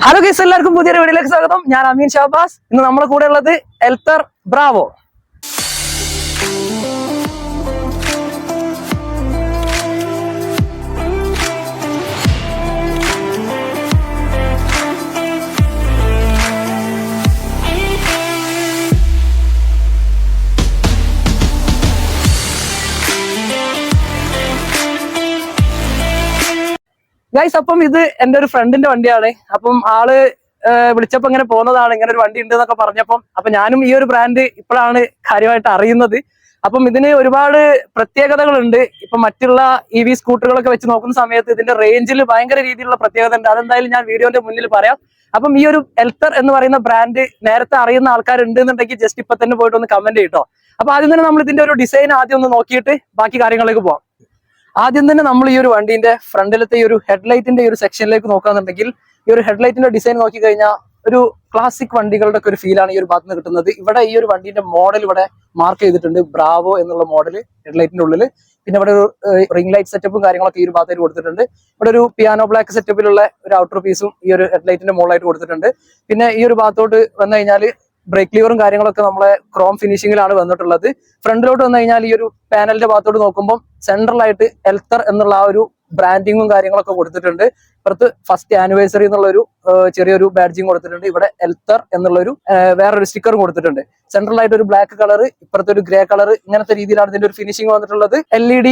Hello guys, എല്ലാവർക്കും പുതിയൊരു വീഡിയോയിലേക്ക് സ്വാഗതം. ഞാൻ അമീൻ ഷാബാസ്. ഇന്ന് നമ്മുടെ കൂടെ ഉള്ളത് എൽത്തർ ബ്രാവോ. ഗൈസ്, അപ്പം ഇത് എന്റെ ഒരു ഫ്രണ്ടിന്റെ വണ്ടിയാണ്. അപ്പം ആള് വിളിച്ചപ്പോ ഇങ്ങനെ പോകുന്നതാണ്, ഇങ്ങനെ ഒരു വണ്ടി ഉണ്ട് എന്നൊക്കെ പറഞ്ഞപ്പം അപ്പൊ ഞാനും ഈ ഒരു ബ്രാൻഡ് ഇപ്പോഴാണ് കാര്യമായിട്ട് അറിയുന്നത്. അപ്പം ഇതിന് ഒരുപാട് പ്രത്യേകതകളുണ്ട്. ഇപ്പൊ മറ്റുള്ള EV സ്കൂട്ടറുകളൊക്കെ വെച്ച് നോക്കുന്ന സമയത്ത് ഇതിന്റെ റേഞ്ചിൽ ഭയങ്കര രീതിയിലുള്ള പ്രത്യേകത ഉണ്ട്. അതെന്തായാലും ഞാൻ വീഡിയോന്റെ മുന്നിൽ പറയാം. അപ്പം ഈ ഒരു എൽത്തർ എന്ന് പറയുന്ന ബ്രാൻഡ് നേരത്തെ അറിയുന്ന ആൾക്കാരുണ്ട് എന്നുണ്ടെങ്കിൽ ജസ്റ്റ് ഇപ്പൊ തന്നെ പോയിട്ട് ഒന്ന് കമന്റ് ചെയ്യട്ടോ. അപ്പൊ ആദ്യം തന്നെ നമ്മൾ ഇതിന്റെ ഒരു ഡിസൈൻ ആദ്യം ഒന്ന് നോക്കിയിട്ട് ബാക്കി കാര്യങ്ങളിലേക്ക് പോവാം. ആദ്യം തന്നെ നമ്മൾ ഈ ഒരു വണ്ടീന്റെ ഫ്രണ്ടിലത്തെ ഈ ഒരു ഹെഡ്ലൈറ്റിന്റെ ഈ ഒരു സെക്ഷനിലേക്ക് നോക്കുകയാണെന്നുണ്ടെങ്കിൽ ഈ ഒരു ഹെഡ്ലൈറ്റിന്റെ ഡിസൈൻ നോക്കി കഴിഞ്ഞാൽ ഒരു ക്ലാസിക് വണ്ടികളുടെ ഒക്കെ ഒരു ഫീലാണ് ഈ ഒരു ഭാഗത്ത് നിന്ന് കിട്ടുന്നത്. ഇവിടെ ഈ ഒരു വണ്ടീന്റെ മോഡൽ ഇവിടെ മാർക്ക് ചെയ്തിട്ടുണ്ട്, ബ്രാവോ എന്നുള്ള മോഡൽ ഹെഡ്ലൈറ്റിന്റെ ഉള്ളിൽ. പിന്നെ ഇവിടെ ഒരു റിംഗ് ലൈറ്റ് സെറ്റപ്പും കാര്യങ്ങളൊക്കെ ഈ ഒരു ഭാഗത്തേക്ക് കൊടുത്തിട്ടുണ്ട്. ഇവിടെ ഒരു പിയാനോ ബ്ലാക്ക് സെറ്റപ്പിലുള്ള ഒരു ഔട്ടർ പീസും ഈ ഒരു ഹെഡ്ലൈറ്റിന്റെ മുകളിലായിട്ട് കൊടുത്തിട്ടുണ്ട്. പിന്നെ ഈ ഒരു ഭാഗത്തോട്ട് വന്നു കഴിഞ്ഞാൽ ബ്രേക്ക് ലിവറും കാര്യങ്ങളൊക്കെ നമ്മളെ ക്രോം ഫിനിഷിങ്ങിലാണ് വന്നിട്ടുള്ളത്. ഫ്രണ്ടിലോട്ട് വന്നു കഴിഞ്ഞാൽ ഈ ഒരു പാനലിന്റെ ഭാഗത്തോട്ട് നോക്കുമ്പോൾ സെൻട്രലായിട്ട് എൽത്തർ എന്നുള്ള ആ ഒരു ബ്രാൻഡിങ്ങും കാര്യങ്ങളൊക്കെ കൊടുത്തിട്ടുണ്ട്. ഇപ്പുറത്ത് ഫസ്റ്റ് ആനിവേഴ്സറി എന്നുള്ള ഒരു ചെറിയൊരു ബാഡ്ജിങ് കൊടുത്തിട്ടുണ്ട്. ഇവിടെ എൽത്തർ എന്നുള്ളൊരു വേറൊരു സ്റ്റിക്കറും കൊടുത്തിട്ടുണ്ട്. സെൻട്രലായിട്ട് ഒരു ബ്ലാക്ക് കളർ, ഇപ്പുറത്തെ ഒരു ഗ്രേ കളർ, ഇങ്ങനത്തെ രീതിയിലാണ് ഇതിന്റെ ഒരു ഫിനിഷിംഗ് വന്നിട്ടുള്ളത്. LED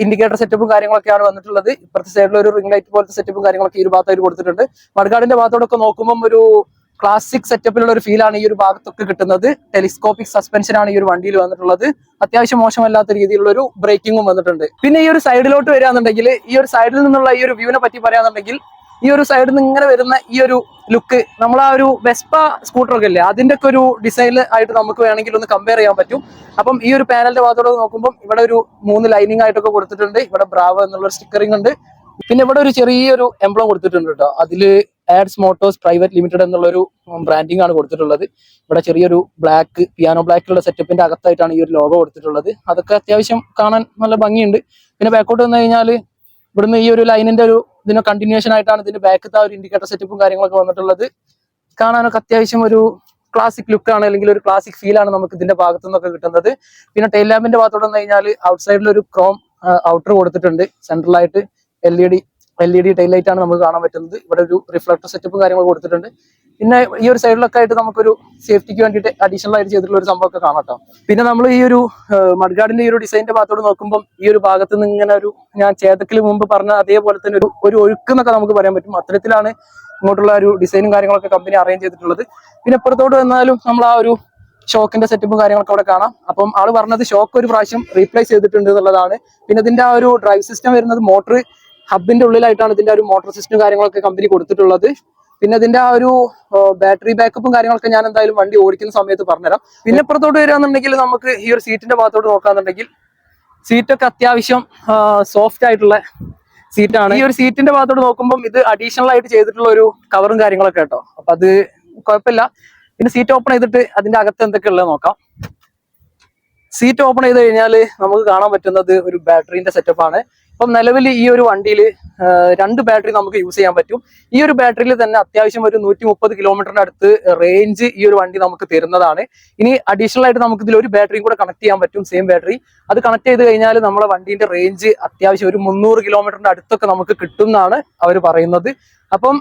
ഇൻഡിക്കേറ്റർ സെറ്റപ്പും കാര്യങ്ങളൊക്കെയാണ് വന്നിട്ടുള്ളത്. ഇപ്പുറത്തെ സൈഡിൽ ഒരു റിംഗ് ലൈറ്റ് പോലത്തെ സെറ്റപ്പും കാര്യങ്ങളൊക്കെ ഈ ഒരു ഭാഗത്തായിട്ട് കൊടുത്തിട്ടുണ്ട്. മഡ്ഗാർഡിന്റെ ഭാഗത്തോടൊക്കെ നോക്കുമ്പോൾ ഒരു ക്ലാസിക് സെറ്റപ്പിലുള്ള ഒരു ഫീലാണ് ഈ ഒരു ഭാഗത്തൊക്കെ കിട്ടുന്നത്. ടെലിസ്കോപ്പിക് സസ്പെൻഷൻ ആണ് ഈ ഒരു വണ്ടിയിൽ വന്നിട്ടുള്ളത്. അത്യാവശ്യം മോശമല്ലാത്ത രീതിയിലുള്ള ഒരു ബ്രേക്കിങ്ങും വന്നിട്ടുണ്ട്. പിന്നെ ഈ ഒരു സൈഡിലോട്ട് വരികയാണെന്നുണ്ടെങ്കിൽ ഈ ഒരു സൈഡിൽ നിന്നുള്ള ഈ ഒരു വ്യൂവിനെ പറ്റി പറയാന്നുണ്ടെങ്കിൽ ഈ ഒരു സൈഡിൽ നിന്ന് ഇങ്ങനെ വരുന്ന ഈ ഒരു ലുക്ക് നമ്മൾ ആ ഒരു വെസ്പ സ്കൂട്ടറൊക്കെ ഇല്ലേ അതിന്റെ ഒക്കെ ഒരു ഡിസൈനിൽ ആയിട്ട് നമുക്ക് വേണമെങ്കിൽ ഒന്ന് കമ്പയർ ചെയ്യാൻ പറ്റും. അപ്പം ഈ ഒരു പാനലിന്റെ ഭാഗത്തോട് നോക്കുമ്പോൾ ഇവിടെ ഒരു 3 ലൈനിങ് ആയിട്ടൊക്കെ കൊടുത്തിട്ടുണ്ട്. ഇവിടെ ബ്രാവോ എന്നുള്ള സ്റ്റിക്കറിംഗ് ഉണ്ട്. പിന്നെ ഇവിടെ ഒരു ചെറിയൊരു എംബ്ലം കൊടുത്തിട്ടുണ്ട് കേട്ടോ. അതില് ആഡ്സ് മോട്ടോഴ്സ് പ്രൈവറ്റ് ലിമിറ്റഡ് എന്നുള്ളൊരു ബ്രാൻഡിംഗ് ആണ് കൊടുത്തിട്ടുള്ളത്. ഇവിടെ ചെറിയൊരു ബ്ലാക്ക് പിയാനോ ബ്ലാക്കിലുള്ള സെറ്റപ്പിന്റെ അകത്തായിട്ടാണ് ഈ ഒരു ലോഗോ കൊടുത്തിട്ടുള്ളത്. അതൊക്കെ അത്യാവശ്യം കാണാൻ നല്ല ഭംഗിയുണ്ട്. പിന്നെ ബാക്കോട്ട് വന്നു കഴിഞ്ഞാൽ ഇവിടുന്ന് ഈ ഒരു ലൈനിന്റെ ഒരു ഇതിന്റെ കണ്ടിന്യൂഷൻ ആയിട്ടാണ് ഇതിന്റെ ബാക്കത്തെ ആ ഒരു ഇൻഡിക്കേറ്റർ സെറ്റപ്പും കാര്യങ്ങളൊക്കെ വന്നിട്ടുള്ളത്. കാണാനൊക്കെ അത്യാവശ്യം ഒരു ക്ലാസിക് ലുക്കാണ്, അല്ലെങ്കിൽ ഒരു ക്ലാസിക് ഫീലാണ് നമുക്ക് ഇതിന്റെ ഭാഗത്തു നിന്നൊക്കെ കിട്ടുന്നത്. പിന്നെ ടെയിൽ ലാമ്പിന്റെ ഭാഗത്തോട്ട് വന്നു കഴിഞ്ഞാൽ ഔട്ട് സൈഡിൽ ഒരു ക്രോം ഔട്ടർ കൊടുത്തിട്ടുണ്ട്. സെൻട്രലായിട്ട് LED ടൈൽ ലൈറ്റ് ആണ് നമുക്ക് കാണാൻ പറ്റുന്നത്. ഇവിടെ ഒരു റിഫ്ലക്ടർ സെറ്റപ്പും കാര്യങ്ങളും കൊടുത്തിട്ടുണ്ട്. പിന്നെ ഈ ഒരു സൈഡിലൊക്കെ ആയിട്ട് നമുക്കൊരു സേഫ്റ്റിക്ക് വേണ്ടിയിട്ട് അഡീഷണൽ ആയിട്ട് ചെയ്തിട്ടുള്ള ഒരു സംഭവമൊക്കെ കാണാം കേട്ടോ. പിന്നെ നമ്മൾ ഈ ഒരു മഡ്ഗാർഡിന്റെ ഈ ഒരു ഡിസൈനിന്റെ ഭാഗത്തോട് നോക്കുമ്പോൾ ഈ ഒരു ഭാഗത്ത് നിന്ന് ഇങ്ങനെ ഒരു ഞാൻ ചേതക്കിൽ മുമ്പ് പറഞ്ഞ അതേപോലെ തന്നെ ഒരു ഒഴുക്ക് എന്നൊക്കെ നമുക്ക് പറയാൻ പറ്റും. അത്തരത്തിലാണ് ഇങ്ങോട്ടുള്ള ഒരു ഡിസൈനും കാര്യങ്ങളൊക്കെ കമ്പനി അറേഞ്ച് ചെയ്തിട്ടുള്ളത്. പിന്നെ ഇപ്പുറത്തോട്ട് വന്നാലും നമ്മൾ ആ ഒരു ഷോക്കിന്റെ സെറ്റപ്പും കാര്യങ്ങളൊക്കെ അവിടെ കാണാം. അപ്പം ആള് പറഞ്ഞത് ഷോക്ക് ഒരു പ്രാവശ്യം റീപ്ലേസ് ചെയ്തിട്ടുണ്ട് എന്നുള്ളതാണ്. പിന്നെ ഇതിന്റെ ആ ഒരു ഡ്രൈവ് സിസ്റ്റം വരുന്നത് മോട്ടർ ഹബിന്റെ ഉള്ളിലായിട്ടാണ് ഇതിന്റെ ഒരു മോട്ടോർ സിസ്റ്റം കാര്യങ്ങളൊക്കെ കമ്പനി കൊടുത്തിട്ടുള്ളത്. പിന്നെ ഇതിന്റെ ആ ഒരു ബാറ്ററി ബാക്കപ്പും കാര്യങ്ങളൊക്കെ ഞാൻ എന്തായാലും വണ്ടി ഓടിക്കുന്ന സമയത്ത് പറഞ്ഞുതരാം. പിന്നെ ഇപ്പുറത്തോട്ട് വരികയാണെന്നുണ്ടെങ്കിൽ നമുക്ക് ഈ ഒരു സീറ്റിന്റെ ഭാഗത്തോട്ട് നോക്കാന്നുണ്ടെങ്കിൽ സീറ്റൊക്കെ അത്യാവശ്യം സോഫ്റ്റ് ആയിട്ടുള്ള സീറ്റാണ്. ഈ ഒരു സീറ്റിന്റെ ഭാഗത്തോട്ട് നോക്കുമ്പോൾ ഇത് അഡീഷണൽ ആയിട്ട് ചെയ്തിട്ടുള്ള ഒരു കവറും കാര്യങ്ങളൊക്കെ കേട്ടോ. അപ്പൊ അത് കുഴപ്പമില്ല. പിന്നെ സീറ്റ് ഓപ്പൺ ചെയ്തിട്ട് അതിന്റെ അകത്ത് എന്തൊക്കെ ഉള്ളത് നോക്കാം. സീറ്റ് ഓപ്പൺ ചെയ്ത് കഴിഞ്ഞാൽ നമുക്ക് കാണാൻ പറ്റുന്നത് ഒരു ബാറ്ററിന്റെ സെറ്റപ്പാണ്. ഇപ്പം നിലവിൽ ഈ ഒരു വണ്ടിയിൽ 2 ബാറ്ററി നമുക്ക് യൂസ് ചെയ്യാൻ പറ്റും. ഈ ഒരു ബാറ്ററിയിൽ തന്നെ അത്യാവശ്യം ഒരു 130 കിലോമീറ്ററിന്റെ അടുത്ത് റേഞ്ച് ഈ ഒരു വണ്ടി നമുക്ക് തരുന്നതാണ്. ഇനി അഡീഷണൽ ആയിട്ട് നമുക്ക് ഇതിൽ ഒരു ബാറ്ററിയും കൂടെ കണക്ട് ചെയ്യാൻ പറ്റും, സെയിം ബാറ്ററി. അത് കണക്ട് ചെയ്ത് കഴിഞ്ഞാൽ നമ്മളെ വണ്ടീന്റെ റേഞ്ച് അത്യാവശ്യം ഒരു 300 കിലോമീറ്ററിന്റെ അടുത്തൊക്കെ നമുക്ക് കിട്ടും എന്നാണ് അവർ പറയുന്നത്. അപ്പം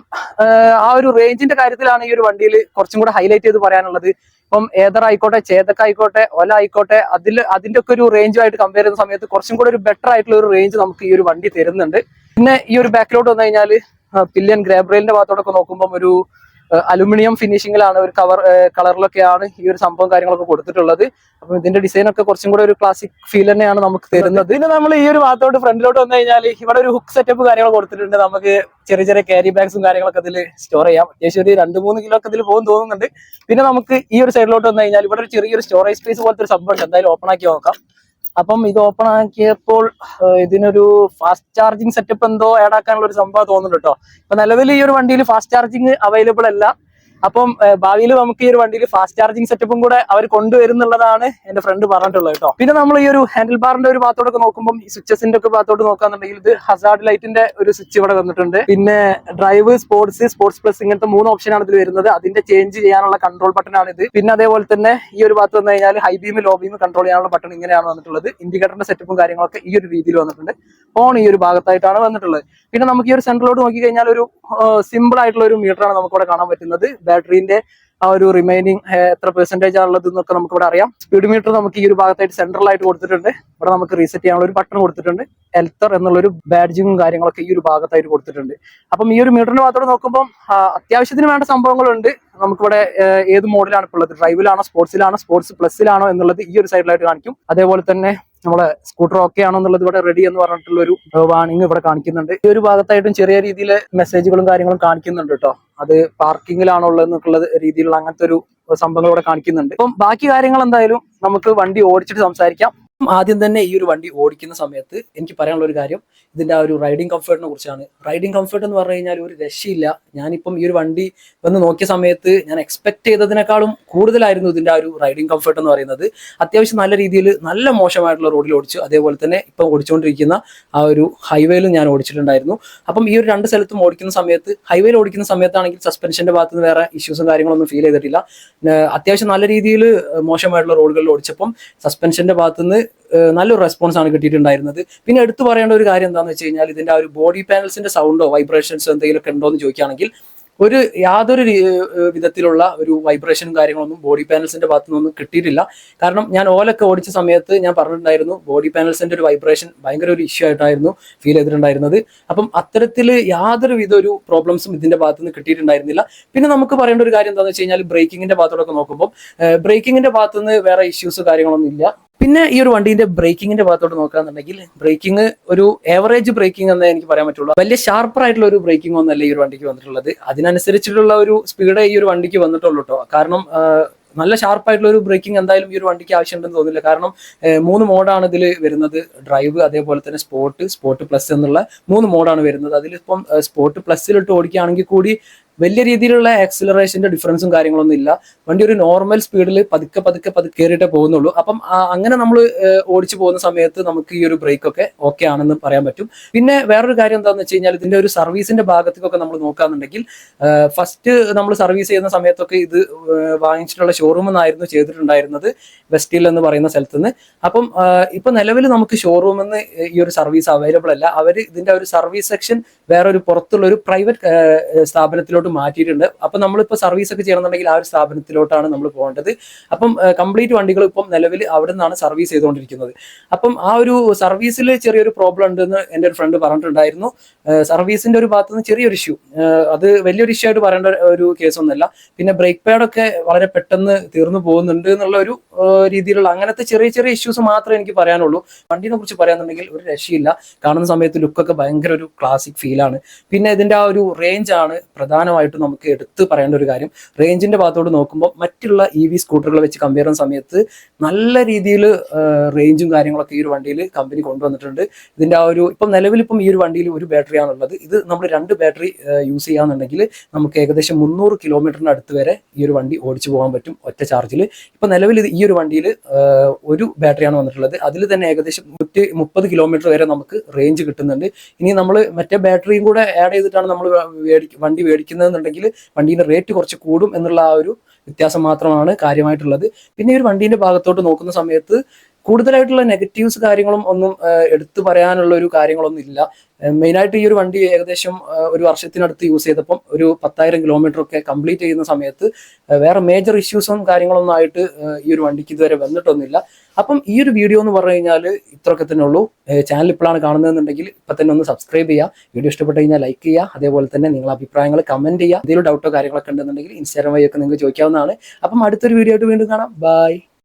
ആ ഒരു റേഞ്ചിന്റെ കാര്യത്തിലാണ് ഈ ഒരു വണ്ടിയിൽ കുറച്ചും കൂടെ ഹൈലൈറ്റ് ചെയ്ത് പറയാനുള്ളത്. ഇപ്പം ഏതർ ആയിക്കോട്ടെ, ചേതക്ക് ആയിക്കോട്ടെ, ഒല ആയിക്കോട്ടെ, അതിന്റെ ഒക്കെ ഒരു റേഞ്ചുമായിട്ട് കമ്പയർ ചെയ്യുന്ന സമയത്ത് കുറച്ചും കൂടെ ഒരു ബെറ്റർ ആയിട്ടുള്ള ഒരു റേഞ്ച് നമുക്ക് ഈ ഒരു വണ്ടി തരുന്നുണ്ട്. പിന്നെ ഈ ഒരു ബാക്കിലോട്ട് വന്നു കഴിഞ്ഞാൽ പില്ലിയൻ ഗ്രാബ്രയിലിന്റെ ഭാഗത്തോടൊക്കെ നോക്കുമ്പോൾ ഒരു അലുമിനിയം ഫിനിഷിങ്ങിലാണ്, ഒരു കളറിലൊക്കെയാണ് ഈ ഒരു സംഭവം കാര്യങ്ങളൊക്കെ കൊടുത്തിട്ടുള്ളത്. അപ്പൊ ഇതിന്റെ ഡിസൈൻ ഒക്കെ കുറച്ചും കൂടെ ഒരു ക്ലാസിക് ഫീൽ തന്നെയാണ് നമുക്ക് തരുന്നത്. പിന്നെ നമ്മൾ ഈ ഒരു ഭാഗത്തോട്ട് ഫ്രണ്ടിലോട്ട് വന്നു കഴിഞ്ഞാൽ ഇവിടെ ഒരു ഹുക്ക് സെറ്റപ്പ് കാര്യങ്ങൾ കൊടുത്തിട്ടുണ്ട്. നമുക്ക് ചെറിയ ചെറിയ ക്യാരി ബാഗ്സും കാര്യങ്ങളൊക്കെ ഇതിൽ സ്റ്റോർ ചെയ്യാം. അത്യാവശ്യം ഒരു 2-3 കിലോ ഒക്കെ ഇതിൽ പോകും തോന്നുന്നുണ്ട്. പിന്നെ നമുക്ക് ഈ ഒരു സൈഡിലോട്ട് വന്നു കഴിഞ്ഞാൽ ഇവിടെ ഒരു ചെറിയൊരു സ്റ്റോറേജ് സ്പേസ് പോലത്തെ ഒരു സംഭവം ഉണ്ട്. എന്തായാലും ഓപ്പൺ ആക്കി നോക്കാം. അപ്പം ഇത് ഓപ്പൺ ആക്കിയപ്പോൾ ഇതിനൊരു ഫാസ്റ്റ് ചാർജിങ് സെറ്റപ്പ് എന്തോ ആഡ് ആക്കാനുള്ള ഒരു സംഭവം തോന്നുന്നുണ്ട് കേട്ടോ. ഇപ്പൊ നിലവിൽ ഈ ഒരു വണ്ടിയിൽ ഫാസ്റ്റ് ചാർജിങ് അവൈലബിൾ അല്ല. അപ്പം ഭാവിയിൽ നമുക്ക് ഈ ഒരു വണ്ടിയിൽ ഫാസ്റ്റ് ചാർജിങ് സെറ്റപ്പും കൂടെ അവർ കൊണ്ടുവരുന്നുള്ളതാണ് എന്റെ ഫ്രണ്ട് പറഞ്ഞിട്ടുള്ളത് കേട്ടോ. പിന്നെ നമ്മൾ ഈ ഒരു ഹാൻഡിൽ ബാറിന്റെ ഒരു ഭാഗത്തോടൊക്കെ നോക്കുമ്പോൾ ഈ സ്വിച്ചസിന്റെ ഒക്കെ ഭാഗത്തോട്ട് നോക്കാന്നുണ്ടെങ്കിൽ ഇത് ഹസാർഡ് ലൈറ്റിന്റെ ഒരു സ്വിച്ച് ഇവിടെ വന്നിട്ടുണ്ട്. പിന്നെ ഡ്രൈവ്, സ്പോർട്സ് പ്ലസ് ഇങ്ങനത്തെ 3 ഓപ്ഷനാണ് ഇതിൽ വരുന്നത്. അതിന്റെ ചേഞ്ച് ചെയ്യാനുള്ള കൺട്രോൾ ബട്ടൺ ആണ് ഇത്. പിന്നെ അതേപോലെ തന്നെ ഈ ഒരു ഭാഗത്ത് വന്നു കഴിഞ്ഞാൽ high beam, low beam control ചെയ്യാനുള്ള ബട്ടൺ ഇങ്ങനെയാണ് വന്നിട്ടുള്ളത്. ഇൻഡിക്കേറ്ററിന്റെ സെറ്റപ്പും കാര്യങ്ങളൊക്കെ ഈ ഒരു രീതിയിൽ വന്നിട്ടുണ്ട്. ഓൺ ഈ ഒരു ഭാഗത്തായിട്ടാണ് വന്നിട്ടുള്ളത്. പിന്നെ നമുക്ക് ഈ ഒരു സെന്ററിലോട്ട് നോക്കി കഴിഞ്ഞാൽ ഒരു സിമ്പിൾ ആയിട്ടുള്ള ഒരു മീറ്ററാണ് നമുക്ക് ഇവിടെ കാണാൻ പറ്റുന്നത്. ബാറ്ററിന്റെ ആ ഒരു റിമൈനിങ് എത്ര പെർസെന്റേജ് ആണുള്ളത് എന്നൊക്കെ നമുക്ക് ഇവിടെ അറിയാം. സ്പീഡ് മീറ്റർ നമുക്ക് ഈ ഒരു ഭാഗത്തായിട്ട് സെൻട്രലായിട്ട് കൊടുത്തിട്ടുണ്ട്. ഇവിടെ നമുക്ക് റീസെറ്റ് ചെയ്യാനുള്ള ഒരു ബട്ടൺ കൊടുത്തിട്ടുണ്ട്. എൽത്തർ എന്നുള്ളൊരു ബാഡ്ജിങ്ങും കാര്യങ്ങളൊക്കെ ഈ ഒരു ഭാഗത്തായിട്ട് കൊടുത്തിട്ടുണ്ട്. അപ്പം ഈ ഒരു മീറ്ററിന്റെ ഭാഗത്തോട് നോക്കുമ്പോൾ അത്യാവശ്യത്തിന് വേണ്ട സംഭവങ്ങളുണ്ട്. നമുക്കിവിടെ ഏത് മോഡലാണ് ഇപ്പോൾ ഉള്ളത്, ഡ്രൈവിലാണോ, സ്പോർട്സിലാണോ, സ്പോർട്സ് പ്ലസിലാണോ എന്നുള്ളത് ഈ ഒരു സൈഡിലായിട്ട് കാണിക്കും. അതേപോലെ തന്നെ നമ്മളെ സ്കൂട്ടർ ഓക്കെ ആണോ എന്നുള്ളത് ഇവിടെ റെഡി എന്ന് പറഞ്ഞിട്ടുള്ള ഒരു വാണിംഗ് ഇവിടെ കാണിക്കുന്നുണ്ട്. ഈ ഒരു ഭാഗത്തായിട്ടും ചെറിയ രീതിയിൽ മെസ്സേജുകളും കാര്യങ്ങളും കാണിക്കുന്നുണ്ട് കേട്ടോ. അത് പാർക്കിങ്ങിലാണോ ഉള്ളതെന്നുള്ള രീതിയിലുള്ള അങ്ങനത്തെ ഒരു സംഭവങ്ങൾ ഇവിടെ കാണിക്കുന്നുണ്ട്. അപ്പം ബാക്കി കാര്യങ്ങൾ എന്തായാലും നമുക്ക് വണ്ടി ഓടിച്ചിട്ട് സംസാരിക്കാം. ആദ്യം തന്നെ ഈ ഒരു വണ്ടി ഓടിക്കുന്ന സമയത്ത് എനിക്ക് പറയാനുള്ള ഒരു കാര്യം ഇതിന്റെ ആ ഒരു റൈഡിങ് കംഫർട്ടിനെ കുറിച്ചാണ്. റൈഡിങ് കംഫർട്ട് എന്ന് പറഞ്ഞു കഴിഞ്ഞാൽ ഒരു രക്ഷയില്ല. ഞാനിപ്പം ഈ ഒരു വണ്ടി വന്ന് നോക്കിയ സമയത്ത് ഞാൻ എക്സ്പെക്ട് ചെയ്തതിനേക്കാളും കൂടുതലായിരുന്നു ഇതിന്റെ ആ ഒരു റൈഡിങ് കംഫർട്ട് എന്ന് പറയുന്നത്. അത്യാവശ്യം നല്ല രീതിയിൽ നല്ല മോശമായിട്ടുള്ള റോഡിൽ ഓടിച്ചു. അതേപോലെ തന്നെ ഇപ്പം ഓടിച്ചുകൊണ്ടിരിക്കുന്ന ആ ഒരു ഹൈവേയിലും ഞാൻ ഓടിച്ചിട്ടുണ്ടായിരുന്നു. അപ്പം ഈ ഒരു 2 സ്ഥലത്തും ഓടിക്കുന്ന സമയത്ത്, ഹൈവേയിൽ ഓടിക്കുന്ന സമയത്താണെങ്കിൽ സസ്പെൻഷന്റെ ഭാഗത്ത് നിന്ന് വേറെ ഇഷ്യൂസും കാര്യങ്ങളൊന്നും ഫീൽ ചെയ്തിട്ടില്ല. അത്യാവശ്യം നല്ല രീതിയിൽ മോശമായിട്ടുള്ള റോഡുകളിൽ ഓടിച്ചപ്പം സസ്പെൻഷന്റെ ഭാഗത്തുനിന്ന് നല്ലൊരു റെസ്പോൺസ് ആണ് കിട്ടിയിട്ടുണ്ടായിരുന്നത്. പിന്നെ എടുത്തു പറയേണ്ട ഒരു കാര്യം എന്താണെന്ന് വെച്ച് കഴിഞ്ഞാൽ ഇതിന്റെ ആ ഒരു ബോഡി പാനൽസിന്റെ സൗണ്ടോ വൈബ്രേഷൻസോ എന്തെങ്കിലുമൊക്കെ ഉണ്ടോ എന്ന് ചോദിക്കുകയാണെങ്കിൽ യാതൊരു വിധത്തിലുള്ള ഒരു വൈബ്രേഷനും കാര്യങ്ങളൊന്നും ബോഡി പാനൽസിന്റെ ഭാഗത്തു നിന്നൊന്നും കിട്ടിയിട്ടില്ല. കാരണം ഞാൻ ഓലൊക്കെ ഓടിച്ച സമയത്ത് ഞാൻ പറഞ്ഞിട്ടുണ്ടായിരുന്നു ബോഡി പാനൽസിന്റെ ഒരു വൈബ്രേഷൻ ഭയങ്കര ഒരു ഇഷ്യൂ ആയിട്ടായിരുന്നു ഫീൽ ചെയ്തിട്ടുണ്ടായിരുന്നത്. അപ്പം അത്തരത്തിൽ യാതൊരു വിധ ഒരു പ്രോബ്ലംസും ഇതിന്റെ ഭാഗത്ത് നിന്ന് കിട്ടിയിട്ടുണ്ടായിരുന്നില്ല. പിന്നെ നമുക്ക് പറയേണ്ട ഒരു കാര്യം എന്താണെന്ന് വെച്ച് കഴിഞ്ഞാൽ ബ്രേക്കിങ്ങിന്റെ ഭാഗത്തോടൊക്കെ നോക്കുമ്പോൾ ബ്രേക്കിങ്ങിന്റെ ഭാഗത്ത് നിന്ന് വേറെ ഇഷ്യൂസ് കാര്യങ്ങളൊന്നും ഇല്ല. പിന്നെ ഈ ഒരു വണ്ടീന്റെ ബ്രേക്കിങ്ങിന്റെ ഭാഗത്തോട്ട് നോക്കുകയാണെന്നുണ്ടെങ്കിൽ ബ്രേക്കിംഗ് ഒരു ഏവറേജ് ബ്രേക്കിംഗ് എന്നേ എനിക്ക് പറയാൻ പറ്റുള്ളൂ. വലിയ ഷാർപ്പർ ആയിട്ടുള്ള ഒരു ബ്രേക്കിംഗ് ഒന്നല്ല ഈ ഒരു വണ്ടിക്ക് വന്നിട്ടുള്ളത്. അതിനനുസരിച്ചിട്ടുള്ള ഒരു സ്പീഡേ ഈ ഒരു വണ്ടിക്ക് വന്നിട്ടുള്ളൂ കേട്ടോ. കാരണം നല്ല ഷാർപ്പായിട്ടുള്ള ഒരു ബ്രേക്കിംഗ് എന്തായാലും ഈ ഒരു വണ്ടിക്ക് ആവശ്യമുണ്ടെന്ന് തോന്നില്ല. കാരണം 3 മോഡാണ് ഇതിൽ വരുന്നത്. ഡ്രൈവ്, അതേപോലെ തന്നെ സ്പോർട്ട് പ്ലസ് എന്നുള്ള 3 മോഡാണ് വരുന്നത്. അതിലിപ്പം സ്പോർട്ട് പ്ലസ്സിലിട്ട് ഓടിക്കുകയാണെങ്കിൽ കൂടി വലിയ രീതിയിലുള്ള ആക്സിലറേഷന്റെ ഡിഫറൻസും കാര്യങ്ങളൊന്നും ഇല്ല. വണ്ടി ഒരു നോർമൽ സ്പീഡിൽ പതുക്കെ കയറിയിട്ടേ പോകുന്നുള്ളൂ. അപ്പം അങ്ങനെ നമ്മൾ ഓടിച്ചു പോകുന്ന സമയത്ത് നമുക്ക് ഈ ഒരു ബ്രേക്ക് ഒക്കെ ഓക്കെ ആണെന്ന് പറയാൻ പറ്റും. പിന്നെ വേറൊരു കാര്യം എന്താണെന്ന് വെച്ച് കഴിഞ്ഞാൽ ഇതിന്റെ ഒരു സർവീസിന്റെ ഭാഗത്തേക്കൊക്കെ നമ്മൾ നോക്കുകയാണെന്നുണ്ടെങ്കിൽ ഫസ്റ്റ് നമ്മൾ സർവീസ് ചെയ്യുന്ന സമയത്തൊക്കെ ഇത് വാങ്ങിച്ചിട്ടുള്ള ഷോറൂമിൽ നിന്നായിരുന്നു ചെയ്തിട്ടുണ്ടായിരുന്നത്, വെസ്റ്റിൽ എന്ന് പറയുന്ന സ്ഥലത്ത് നിന്ന്. അപ്പം ഇപ്പൊ നിലവിൽ നമുക്ക് ഷോറൂമിൽ നിന്ന് ഈ ഒരു സർവീസ് അവൈലബിൾ അല്ല. അവർ ഇതിന്റെ ഒരു സർവീസ് സെക്ഷൻ വേറൊരു പുറത്തുള്ള ഒരു പ്രൈവറ്റ് സ്ഥാപനത്തിലോട്ട് മാറ്റിയിട്ടുണ്ട്. അപ്പൊ നമ്മളിപ്പോ സർവീസ് ഒക്കെ ചെയ്യണമെന്നുണ്ടെങ്കിൽ ആ ഒരു സ്ഥാപനത്തിലോട്ടാണ് നമ്മൾ പോകേണ്ടത്. അപ്പം കംപ്ലീറ്റ് വണ്ടികൾ ഇപ്പം നിലവിൽ അവിടെ നിന്നാണ് സർവീസ് ചെയ്തുകൊണ്ടിരിക്കുന്നത്. അപ്പം ആ ഒരു സർവീസിൽ ചെറിയൊരു പ്രോബ്ലം ഉണ്ടെന്ന് എൻ്റെ ഒരു ഫ്രണ്ട് പറഞ്ഞിട്ടുണ്ടായിരുന്നു. സർവീസിന്റെ ഒരു ഭാഗത്ത് നിന്ന് ചെറിയൊരു ഇഷ്യൂ, അത് വലിയൊരു ഇഷ്യൂ ആയിട്ട് പറയേണ്ട ഒരു കേസൊന്നുമല്ല. പിന്നെ ബ്രേക്ക് പാഡൊക്കെ വളരെ പെട്ടെന്ന് തീർന്നു പോകുന്നുണ്ട് എന്നുള്ള ഒരു രീതിയിലുള്ള അങ്ങനത്തെ ചെറിയ ഇഷ്യൂസ് മാത്രമേ എനിക്ക് പറയാനുള്ളൂ. വണ്ടിനെ കുറിച്ച് പറയാന്നുണ്ടെങ്കിൽ ഒരു രക്ഷയില്ല. കാണുന്ന സമയത്ത് ലുക്കൊക്കെ ഭയങ്കര ഒരു ക്ലാസിക് ഫീലാണ്. പിന്നെ ഇതിന്റെ ആ ഒരു റേഞ്ച് ആണ് പ്രധാനമായിട്ടും നമുക്ക് എടുത്ത് പറയേണ്ട ഒരു കാര്യം. റേഞ്ചിന്റെ ഭാഗത്തോട് നോക്കുമ്പോൾ മറ്റുള്ള EV സ്കൂട്ടറുകളെ വെച്ച് കമ്പയർ ചെയ്യുന്ന സമയത്ത് നല്ല രീതിയിൽ റേഞ്ചും കാര്യങ്ങളൊക്കെ ഈ ഒരു വണ്ടിയിൽ കമ്പനി കൊണ്ടുവന്നിട്ടുണ്ട്. ഇതിന്റെ ആ ഒരു നിലവിലിപ്പം ഈ ഒരു വണ്ടിയിൽ ഒരു ബാറ്ററിയാണുള്ളത്. ഇത് നമ്മൾ 2 ബാറ്ററി യൂസ് ചെയ്യാന്നുണ്ടെങ്കിൽ നമുക്ക് ഏകദേശം 300 കിലോമീറ്ററിന് അടുത്ത് വരെ ഈ ഒരു വണ്ടി ഓടിച്ചു പോകാൻ പറ്റും ഒറ്റ ചാർജിൽ. ഇപ്പൊ നിലവിൽ ഈ ഒരു വണ്ടിയിൽ ഒരു ബാറ്ററിയാണ് വന്നിട്ടുള്ളത്. അതിൽ തന്നെ ഏകദേശം 130 കിലോമീറ്റർ വരെ നമുക്ക് റേഞ്ച് കിട്ടുന്നുണ്ട്. ഇനി നമ്മൾ മറ്റേ ബാറ്ററിയും കൂടെ ആഡ് ചെയ്തിട്ടാണ് നമ്മൾ വണ്ടി മേടിക്കുന്നതെന്നുണ്ടെങ്കിൽ വണ്ടീന്റെ റേറ്റ് കുറച്ച് കൂടും എന്നുള്ള ആ ഒരു വ്യത്യാസം മാത്രമാണ് കാര്യമായിട്ടുള്ളത്. പിന്നെ ഈ ഒരു വണ്ടീന്റെ ഭാഗത്തോട്ട് നോക്കുന്ന സമയത്ത് കൂടുതലായിട്ടുള്ള നെഗറ്റീവ്സ് കാര്യങ്ങളും ഒന്നും എടുത്തു പറയാനുള്ള ഒരു കാര്യങ്ങളൊന്നും ഇല്ല. മെയിനായിട്ട് ഈ ഒരു വണ്ടി ഏകദേശം ഒരു വർഷത്തിനടുത്ത് യൂസ് ചെയ്തപ്പം ഒരു 10,000 കിലോമീറ്റർ ഒക്കെ കംപ്ലീറ്റ് ചെയ്യുന്ന സമയത്ത് വേറെ മേജർ ഇഷ്യൂസും കാര്യങ്ങളൊന്നും ആയിട്ട് ഈ ഒരു വണ്ടിക്ക് ഇതുവരെ വന്നിട്ടൊന്നുമില്ല. അപ്പം ഈ ഒരു വീഡിയോ എന്ന് പറഞ്ഞു കഴിഞ്ഞാൽ ഇത്രയൊക്കെ തന്നെ ഉള്ളൂ. ചാനൽ ഇപ്പോഴാണ് കാണുന്നതെന്നുണ്ടെങ്കിൽ ഇപ്പം തന്നെ ഒന്ന് സബ്സ്ക്രൈബ് ചെയ്യുക. വീഡിയോ ഇഷ്ടപ്പെട്ട് കഴിഞ്ഞാൽ ലൈക്ക് ചെയ്യുക. അതേപോലെ തന്നെ നിങ്ങളുടെ അഭിപ്രായങ്ങൾ കമന്റ് ചെയ്യുക. എന്തെങ്കിലും ഡൗട്ടോ കാര്യങ്ങളൊക്കെ ഉണ്ടെന്നുണ്ടെങ്കിൽ ഇൻസ്റ്റാഗ്രാം വഴിയൊക്കെ നിങ്ങൾക്ക് ചോദിക്കാവുന്നതാണ്. അപ്പം അടുത്തൊരു വീഡിയോ ആയിട്ട് വീണ്ടും കാണാം. ബൈ.